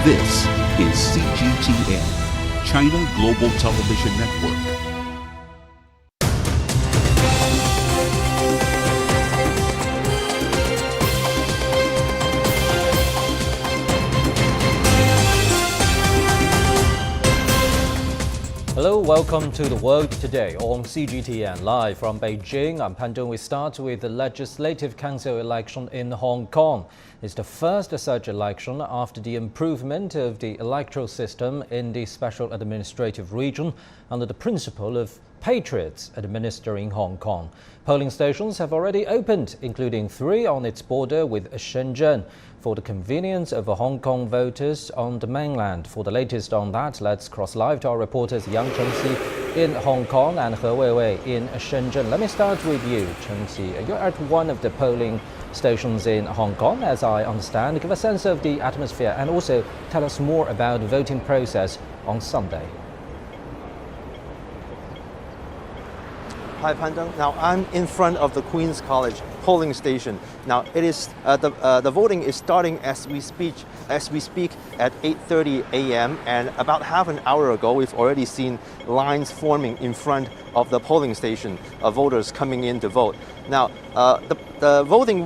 This is CGTN, China Global Television Network. Hello, welcome to The World Today on CGTN. Live from Beijing, I'm Pan Dong. We start with the Legislative Council election in Hong Kong. It's the first such election after the improvement of the electoral system in the Special Administrative Region under the principle of patriots administering Hong Kong. Polling stations have already opened, including 3 on its border with Shenzhen, for the convenience of Hong Kong voters on the mainland. For the latest on that, let's cross live to our reporters Yang Chengxi in Hong Kong and He Weiwei in Shenzhen. Let me start with you, Chengxi. You're at one of the polling stations in Hong Kong, as I understand. Give a sense of the atmosphere and also tell us more about the voting process on Sunday. Hi, Pandang. Now I'm in front of the Queen's College polling station. Now it is the voting is starting as we speak at 8:30 a.m. and about half an hour ago we've already seen lines forming in front of the polling station of voters coming in to vote. Now the voting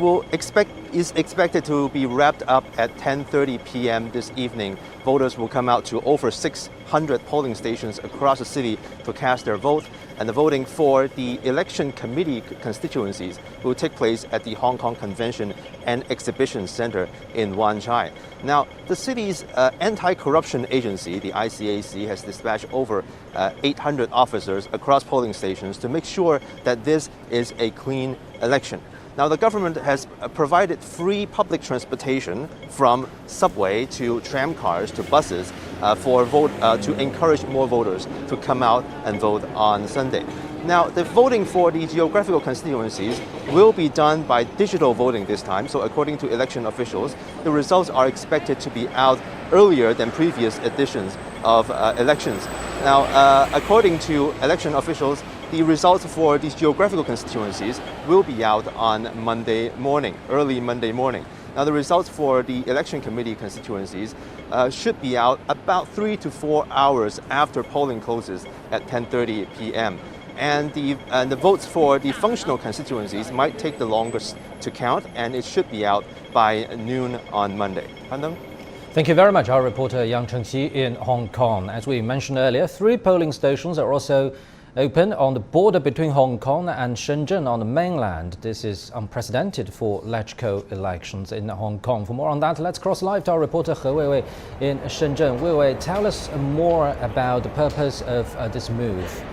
is expected to be wrapped up at 10:30 p.m. this evening. Voters will come out to over 600 polling stations across the city to cast their vote, and the voting for the election committee constituencies will take place at the Hong Kong Convention and Exhibition Center in Wan Chai. Now, the city's anti-corruption agency, the ICAC, has dispatched over 800 officers across polling stations to make sure that this is a clean election. Now, the government has provided free public transportation from subway to tram cars to buses to encourage more voters to come out and vote on Sunday. Now, the voting for the geographical constituencies will be done by digital voting this time. So according to election officials, the results are expected to be out earlier than previous editions of elections. Now, according to election officials, the results for these geographical constituencies will be out on Monday morning, early Monday morning. Now, the results for the election committee constituencies should be out about 3 to 4 hours after polling closes at 10:30 p.m. And the votes for the functional constituencies might take the longest to count, and it should be out by noon on Monday. Pandang? Thank you very much, our reporter Yang Chengxi in Hong Kong. As we mentioned earlier, 3 polling stations are also open on the border between Hong Kong and Shenzhen on the mainland. This is unprecedented for LegCo elections in Hong Kong. For more on that, let's cross live to our reporter He Weiwei in Shenzhen. Weiwei, tell us more about the purpose of this move.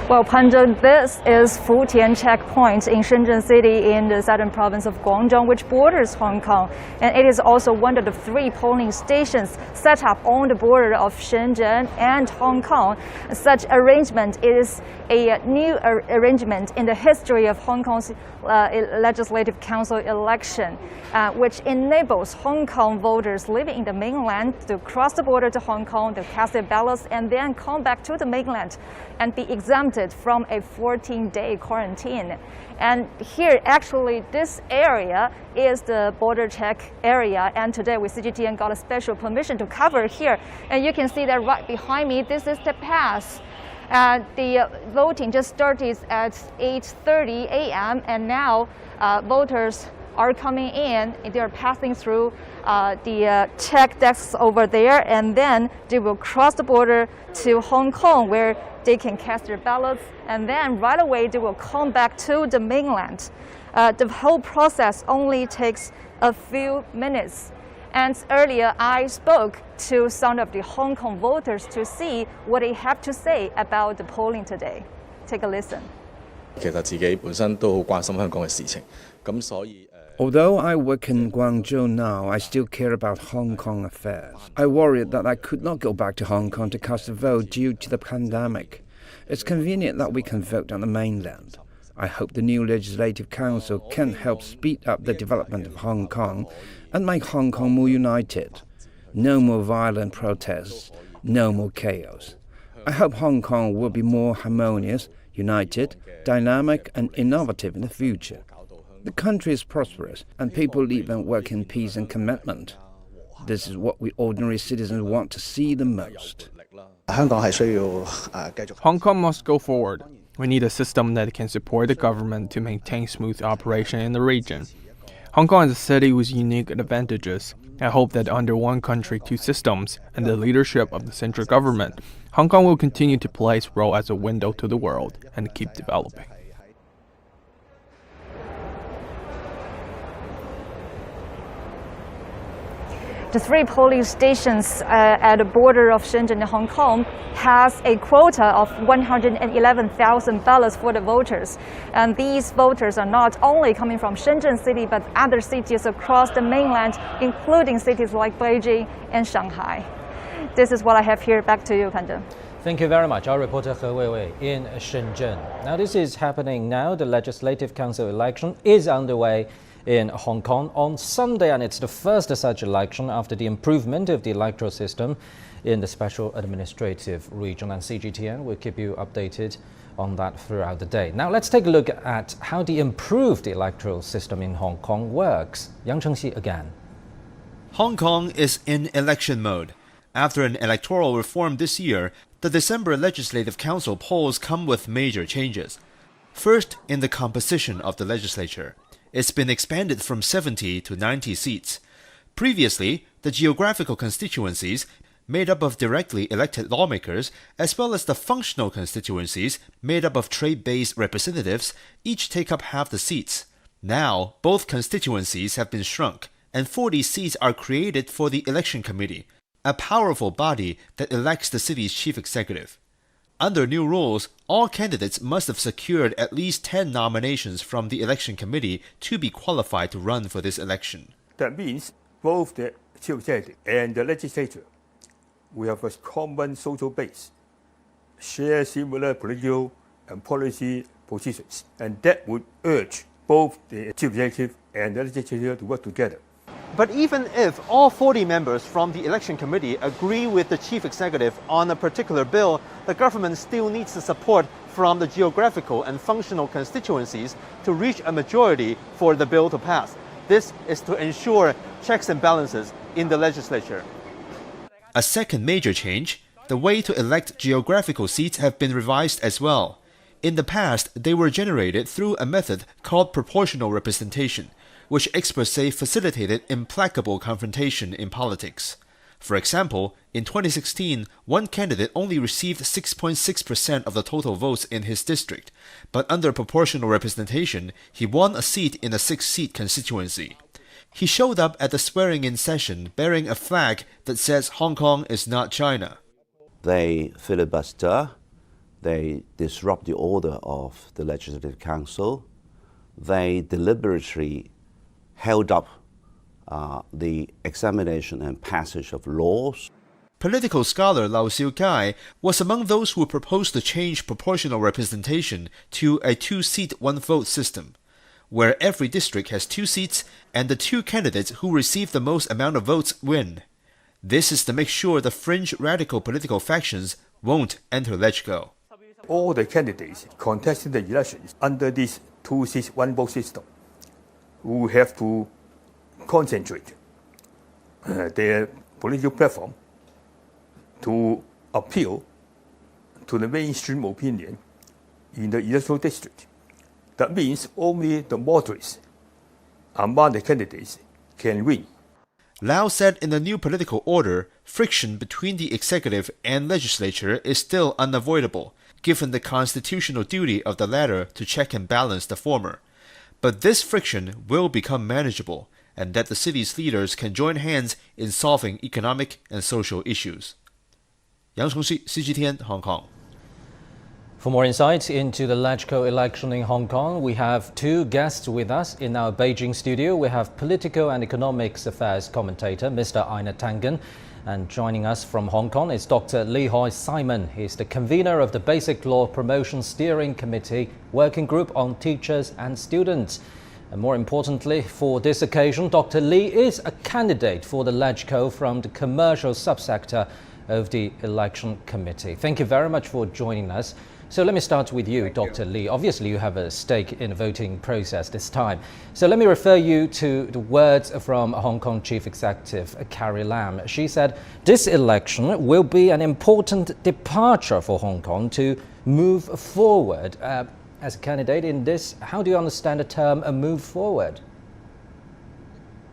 Well, Panjang, this is Futian checkpoint in Shenzhen City in the southern province of Guangdong, which borders Hong Kong. And it is also one of the 3 polling stations set up on the border of Shenzhen and Hong Kong. Such arrangement is a new arrangement in the history of Hong Kong's Legislative Council election, which enables Hong Kong voters living in the mainland to cross the border to Hong Kong to cast their ballots and then come back to the mainland and be exempted from a 14-day quarantine. And here, actually, this area is the border check area, and today with CGTN got a special permission to cover here. And you can see that right behind me, this is the pass. The voting just started at 8:30 a.m. and now voters are coming in. They're passing through the check desks over there, and then they will cross the border to Hong Kong, where they can cast their ballots, and then right away they will come back to the mainland. The whole process only takes a few minutes. And earlier I spoke to some of the Hong Kong voters to see what they have to say about the polling today. Take a listen. Although I work in Guangzhou now, I still care about Hong Kong affairs. I worried that I could not go back to Hong Kong to cast a vote due to the pandemic. It's convenient that we can vote on the mainland. I hope the new Legislative Council can help speed up the development of Hong Kong and make Hong Kong more united. No more violent protests, no more chaos. I hope Hong Kong will be more harmonious, united, dynamic and innovative in the future. The country is prosperous, and people live and work in peace and commitment. This is what we ordinary citizens want to see the most. Hong Kong must go forward. We need a system that can support the government to maintain smooth operation in the region. Hong Kong is a city with unique advantages. I hope that under one country, two systems, and the leadership of the central government, Hong Kong will continue to play its role as a window to the world and keep developing. The 3 polling stations at the border of Shenzhen and Hong Kong has a quota of 111,000 ballots for the voters. And these voters are not only coming from Shenzhen city, but other cities across the mainland, including cities like Beijing and Shanghai. This is what I have here. Back to you, Panjun. Thank you very much. Our reporter He Weiwei in Shenzhen. Now this is happening now. The Legislative Council election is underway in Hong Kong on Sunday, and it's the first such election after the improvement of the electoral system in the Special Administrative Region, and CGTN will keep you updated on that throughout the day. Now let's take a look at how the improved electoral system in Hong Kong works. Yang Chengxi again. Hong Kong is in election mode. After an electoral reform this year, the December Legislative Council polls come with major changes. First, in the composition of the legislature. It's been expanded from 70 to 90 seats. Previously, the geographical constituencies, made up of directly elected lawmakers, as well as the functional constituencies, made up of trade-based representatives, each take up half the seats. Now, both constituencies have been shrunk, and 40 seats are created for the Election Committee, a powerful body that elects the city's chief executive. Under new rules, all candidates must have secured at least 10 nominations from the election committee to be qualified to run for this election. That means both the chief executive and the legislature will have a common social base, share similar political and policy positions, and that would urge both the chief executive and the legislature to work together. But even if all 40 members from the election committee agree with the chief executive on a particular bill, the government still needs the support from the geographical and functional constituencies to reach a majority for the bill to pass. This is to ensure checks and balances in the legislature. A second major change, the way to elect geographical seats have been revised as well. In the past, they were generated through a method called proportional representation, which experts say facilitated implacable confrontation in politics. For example, in 2016, one candidate only received 6.6% of the total votes in his district, but under proportional representation, he won a seat in a 6-seat constituency. He showed up at the swearing-in session bearing a flag that says Hong Kong is not China. They filibuster, they disrupt the order of the Legislative Council, they deliberately held up the examination and passage of laws. Political scholar Lau Siu-kai was among those who proposed to change proportional representation to a 2-seat, 1-vote system, where every district has 2 seats and the 2 candidates who receive the most amount of votes win. This is to make sure the fringe radical political factions won't enter LegCo. All the candidates contesting the elections under this 2-seat, 1-vote system will have to concentrate their political platform to appeal to the mainstream opinion in the electoral district. That means only the moderates among the candidates can win. Lau said in the new political order, friction between the executive and legislature is still unavoidable, given the constitutional duty of the latter to check and balance the former. But this friction will become manageable, and that the city's leaders can join hands in solving economic and social issues. Yang Chengxi, CGTN, Hong Kong. For more insights into the LegCo election in Hong Kong, we have 2 guests with us in our Beijing studio. We have political and economics affairs commentator, Mr. Ina Tangen. And joining us from Hong Kong is Dr. Lee Hoi Simon. He's the convener of the Basic Law Promotion Steering Committee Working Group on Teachers and Students. And more importantly, for this occasion, Dr. Lee is a candidate for the LegCo from the commercial subsector of the Election Committee. Thank you very much for joining us. So let me start with you, Dr. Lee. Obviously, you have a stake in the voting process this time. So let me refer you to the words from Hong Kong Chief Executive Carrie Lam. She said, this election will be an important departure for Hong Kong to move forward. As a candidate in this, how do you understand the term move forward?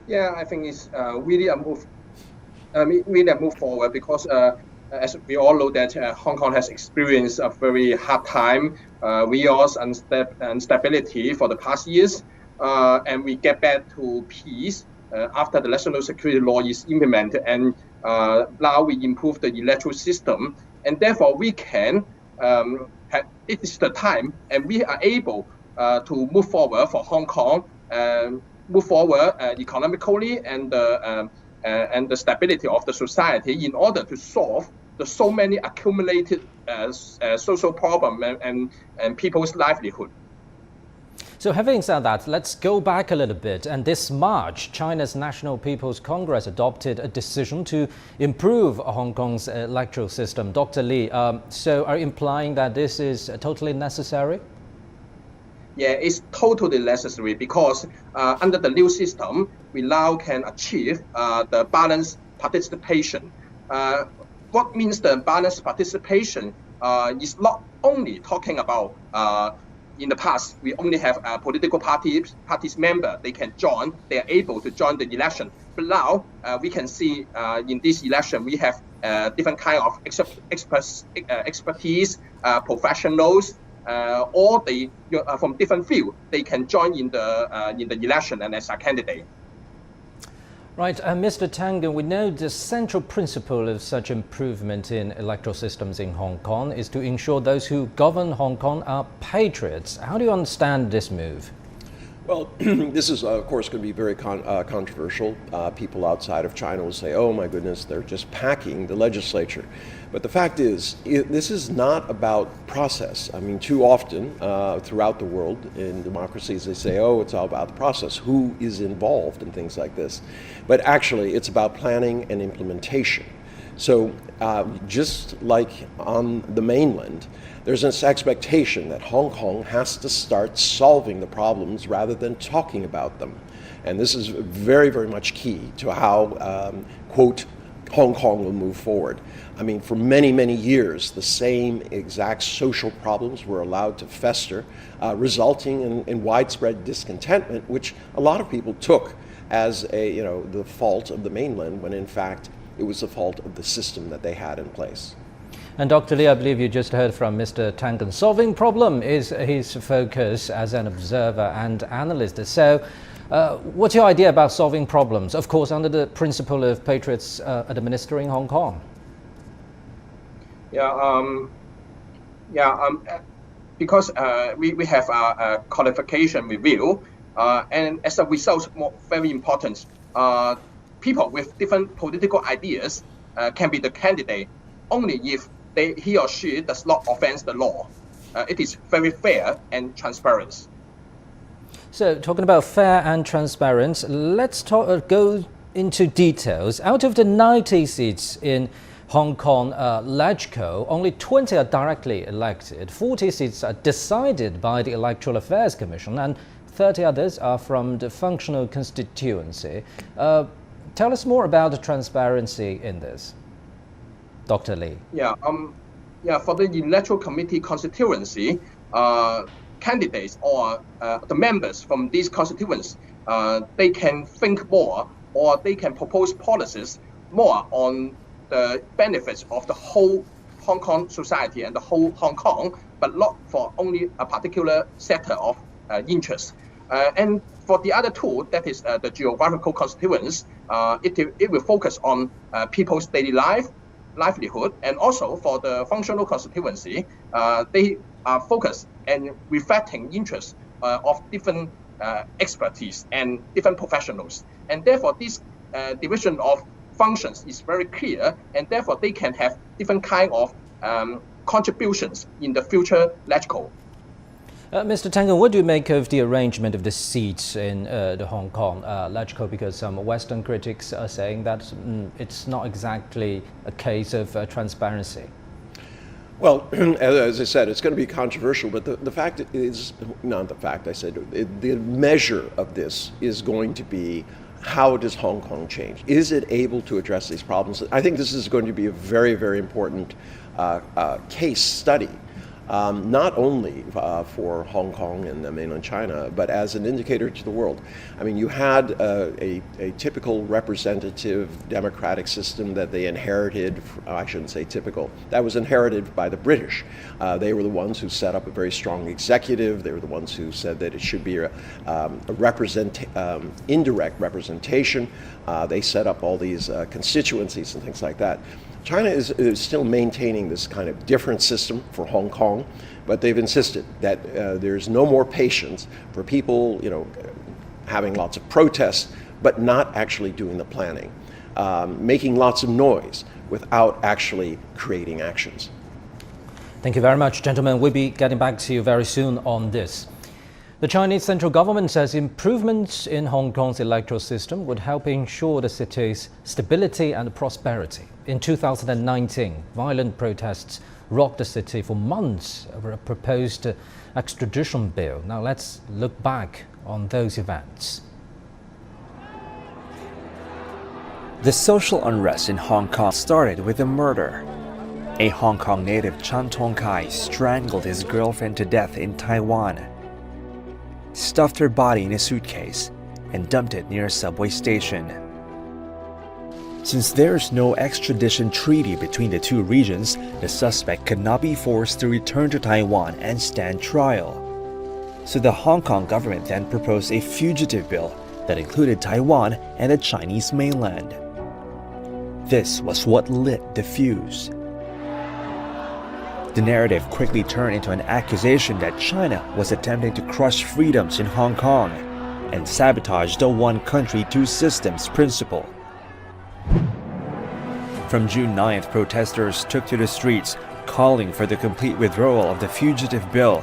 Yeah, I think it's really a move forward because as we all know that Hong Kong has experienced a very hard time, chaos and instability for the past years, and we get back to peace after the national security law is implemented, and now we improve the electoral system, and therefore we can. It is the time, and we are able to move forward for Hong Kong, move forward economically and the stability of the society in order to solve the so many accumulated social problems and people's livelihood. So having said that, let's go back a little bit. And this March, China's National People's Congress adopted a decision to improve Hong Kong's electoral system. Dr. Lee, so are you implying that this is totally necessary? Yeah, it's totally necessary because under the new system, we now can achieve the balanced participation. What means the balanced participation is not only talking about in the past, we only have political parties member, they can join, they are able to join the election. But now we can see in this election, we have different kind of expertise, professionals, or they from different fields, they can join in the election and as a candidate. Right, Mr. Tangen, we know the central principle of such improvement in electoral systems in Hong Kong is to ensure those who govern Hong Kong are patriots. How do you understand this move? Well, this is, of course, going to be very controversial. People outside of China will say, oh my goodness, they're just packing the legislature. But the fact is, this is not about process. I mean, too often throughout the world in democracies, they say, oh, it's all about the process. Who is involved in things like this? But actually, it's about planning and implementation. So just like on the mainland, there's this expectation that Hong Kong has to start solving the problems rather than talking about them. And this is very, very much key to how, quote, Hong Kong will move forward. I mean, for many, many years, the same exact social problems were allowed to fester, resulting in widespread discontentment, which a lot of people took as the fault of the mainland, when in fact it was the fault of the system that they had in place. And Dr. Lee, I believe you just heard from Mr. Tangen. Solving problem is his focus as an observer and analyst. So what's your idea about solving problems? Of course, under the principle of patriots administering Hong Kong. Because we have a qualification review, and as a result, very important, people with different political ideas can be the candidate only if he or she does not offend the law. It is very fair and transparent. So talking about fair and transparent, let's go into details. Out of the 90 seats in Hong Kong LegCo, only 20 are directly elected, 40 seats are decided by the Electoral Affairs Commission, and 30 others are from the functional constituency. Tell us more about the transparency in this, Dr. Lee. For the Electoral Committee constituency, candidates or the members from these constituents, they can think more, or they can propose policies more on the benefits of the whole Hong Kong society and the whole Hong Kong, but not for only a particular sector of interest. And for the other two, that is the geographical constituents, it will focus on people's daily livelihood, and also for the functional constituency, they are focused and reflecting interests of different expertise and different professionals. And therefore, this division of functions is very clear, and therefore they can have different kind of contributions in the future LegCo. Mr. Tangen, what do you make of the arrangement of the seats in the Hong Kong LegCo? Because some Western critics are saying that it's not exactly a case of transparency. Well, as I said, it's going to be controversial, but the fact is, not the fact, I said, the measure of this is going to be, how does Hong Kong change? Is it able to address these problems? I think this is going to be a very, very important case study, not only for Hong Kong and mainland China, but as an indicator to the world. I mean, you had a typical representative democratic system that they inherited. I shouldn't say typical. That was inherited by the British. They were the ones who set up a very strong executive. They were the ones who said that it should be a indirect representation. They set up all these constituencies and things like that. China is still maintaining this kind of different system for Hong Kong, but they've insisted that there's no more patience for people, having lots of protests, but not actually doing the planning, making lots of noise without actually creating actions. Thank you very much, gentlemen. We'll be getting back to you very soon on this. The Chinese central government says improvements in Hong Kong's electoral system would help ensure the city's stability and prosperity. In 2019, violent protests rocked the city for months over a proposed extradition bill. Now let's look back on those events. The social unrest in Hong Kong started with a murder. A Hong Kong native, Chan Tong Kai, strangled his girlfriend to death in Taiwan, stuffed her body in a suitcase, and dumped it near a subway station. Since there is no extradition treaty between the two regions, the suspect could not be forced to return to Taiwan and stand trial. So the Hong Kong government then proposed a fugitive bill that included Taiwan and the Chinese mainland. This was what lit the fuse. The narrative quickly turned into an accusation that China was attempting to crush freedoms in Hong Kong and sabotage the one country, two systems principle. From June 9th, protesters took to the streets, calling for the complete withdrawal of the fugitive bill.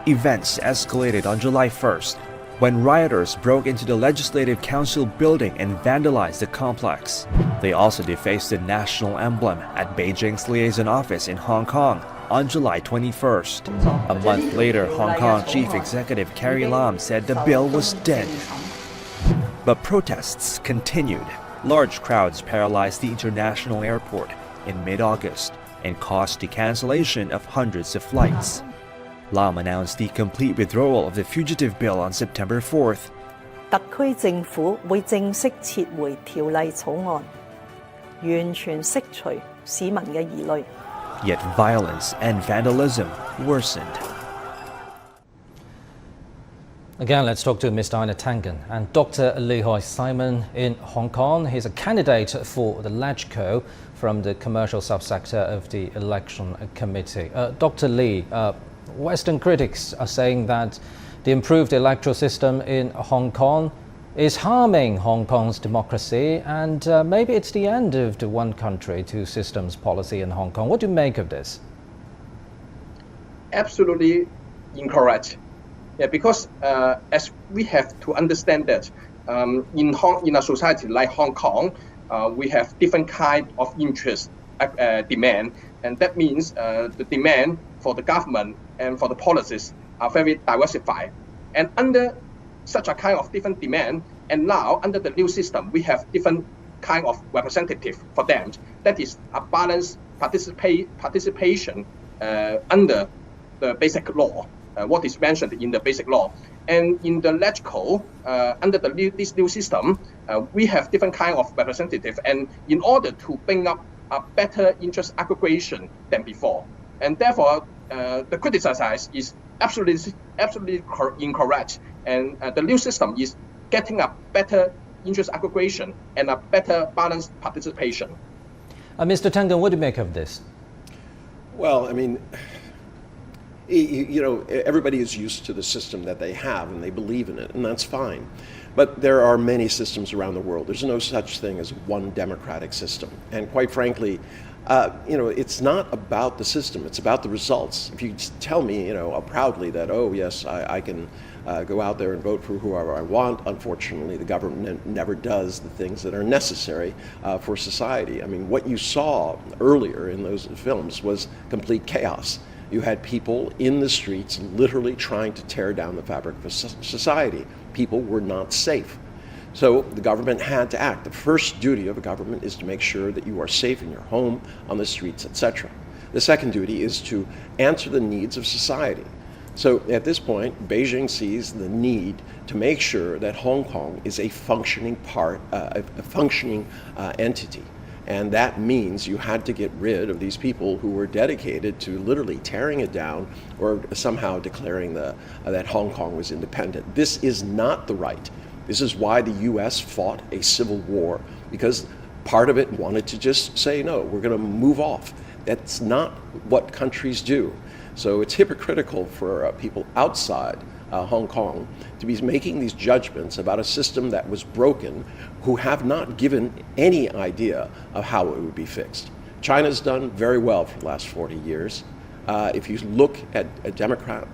Events escalated on July 1st, when rioters broke into the Legislative Council building and vandalized the complex. They also defaced the national emblem at Beijing's liaison office in Hong Kong on July 21st. A month later, Hong Kong Chief Executive Carrie Lam said the bill was dead. But protests continued. Large crowds paralyzed the international airport in mid-August and caused the cancellation of hundreds of flights. Lam announced the complete withdrawal of the fugitive bill on September 4th. 特區政府會正式撤回條例草案，完全釋除市民嘅疑慮。 Yet violence and vandalism worsened. Again, let's talk to Mr. Ina Tangen and Dr. Li Hoi-Simon in Hong Kong. He's a candidate for the LegCo from the commercial subsector of the Election Committee. Dr. Li, Western critics are saying that the improved electoral system in Hong Kong is harming Hong Kong's democracy, and maybe it's the end of the one country, two systems policy in Hong Kong. What do you make of this? Absolutely incorrect. Yeah, because as we have to understand that in a society like Hong Kong, we have different kind of interest demand, and that means the demand for the government and for the policies are very diversified. And under such a kind of different demand, and now under the new system, we have different kind of representative for them. That is a balanced participation under the basic law, what is mentioned in the basic law. And in the LegCo, under this new system, we have different kind of representative, and in order to bring up a better interest aggregation than before. And therefore, the criticism is absolutely incorrect. And the new system is getting a better interest aggregation and a better balanced participation. Mr. Tangen, what do you make of this? Well, I mean, you know, everybody is used to the system that they have and they believe in it, and that's fine. But there are many systems around the world. There's no such thing as one democratic system. And quite frankly, you know, it's not about the system, it's about the results. If you tell me, you know, proudly that, oh yes, I can go out there and vote for whoever I want. Unfortunately, the government never does the things that are necessary for society. I mean, what you saw earlier in those films was complete chaos. You had people in the streets literally trying to tear down the fabric of society. People were not safe. So the government had to act. The first duty of a government is to make sure that you are safe in your home, on the streets, etc. The second duty is to answer the needs of society. So at this point, Beijing sees the need to make sure that Hong Kong is a functioning entity. And that means you had to get rid of these people who were dedicated to literally tearing it down or somehow declaring that Hong Kong was independent. This is not the right. This is why the U.S. fought a civil war, because part of it wanted to just say, no, we're going to move off. That's not what countries do. So it's hypocritical for people outside Hong Kong to be making these judgments about a system that was broken, who have not given any idea of how it would be fixed. China's done very well for the last 40 years. If you look at democratic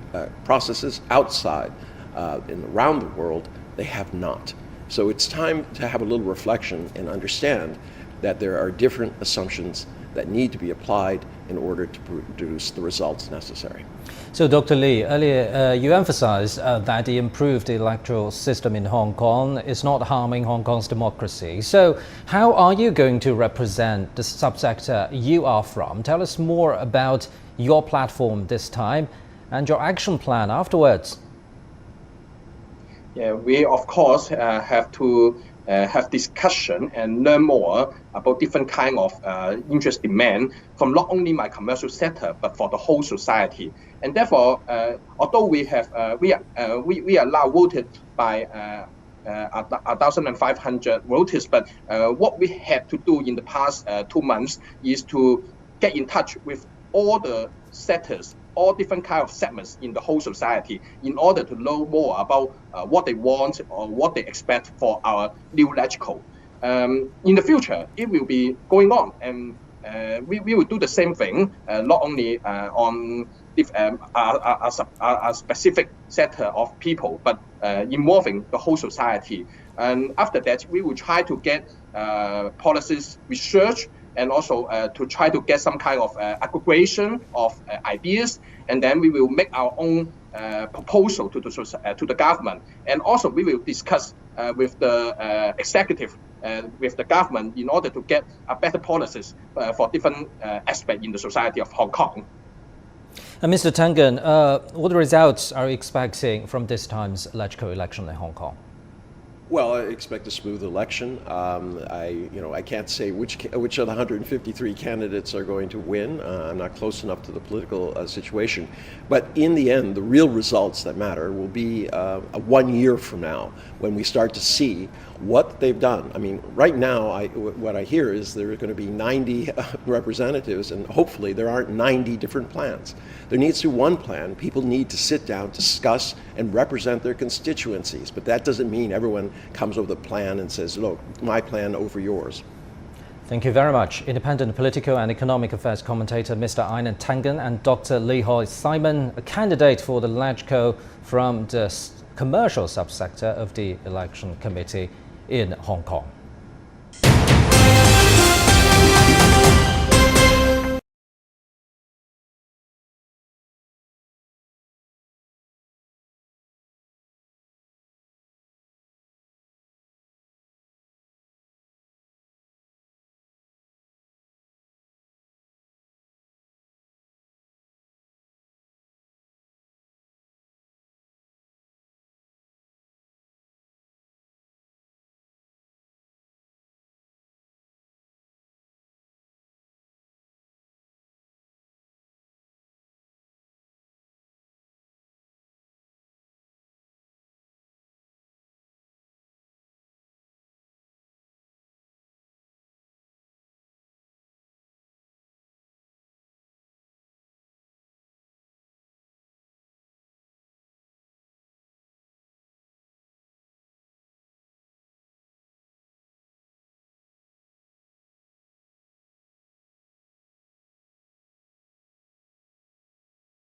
processes outside and around the world, they have not. So it's time to have a little reflection and understand that there are different assumptions that need to be applied in order to produce the results necessary. So, Dr. Lee, earlier you emphasized that the improved electoral system in Hong Kong is not harming Hong Kong's democracy. So, how are you going to represent the subsector you are from? Tell us more about your platform this time and your action plan afterwards. Yeah, we of course have to have discussion and learn more about different kind of interest demand from not only my commercial sector but for the whole society. And therefore, although we have we are now voted by 1,500 voters, but what we had to do in the past 2 months is to get in touch with all the sectors, all different kind of segments in the whole society, in order to know more about what they want or what they expect for our new LegCo. In the future, it will be going on, and we will do the same thing, not only on a specific sector of people, but involving the whole society. And after that, we will try to get policies research, and also to try to get some kind of aggregation of ideas, and then we will make our own proposal to the government. And also we will discuss with the executive, with the government, in order to get a better policies for different aspects in the society of Hong Kong. Mr. Tangen, what results are you expecting from this time's LegCo election in Hong Kong? Well, I expect a smooth election. I can't say which of the 153 candidates are going to win. I'm not close enough to the political situation. But in the end, the real results that matter will be 1 year from now, when we start to see what they've done. I mean, right now, what I hear is there are going to be 90 representatives, and hopefully there aren't 90 different plans. There needs to be one plan. People need to sit down, discuss, and represent their constituencies. But that doesn't mean everyone comes up with a plan and says, look, my plan over yours. Thank you very much. Independent political and economic affairs commentator Mr. Inan Tangen and Dr. Lee Hoi Simon, a candidate for the LegCo from the commercial subsector of the Election Committee in Hong Kong.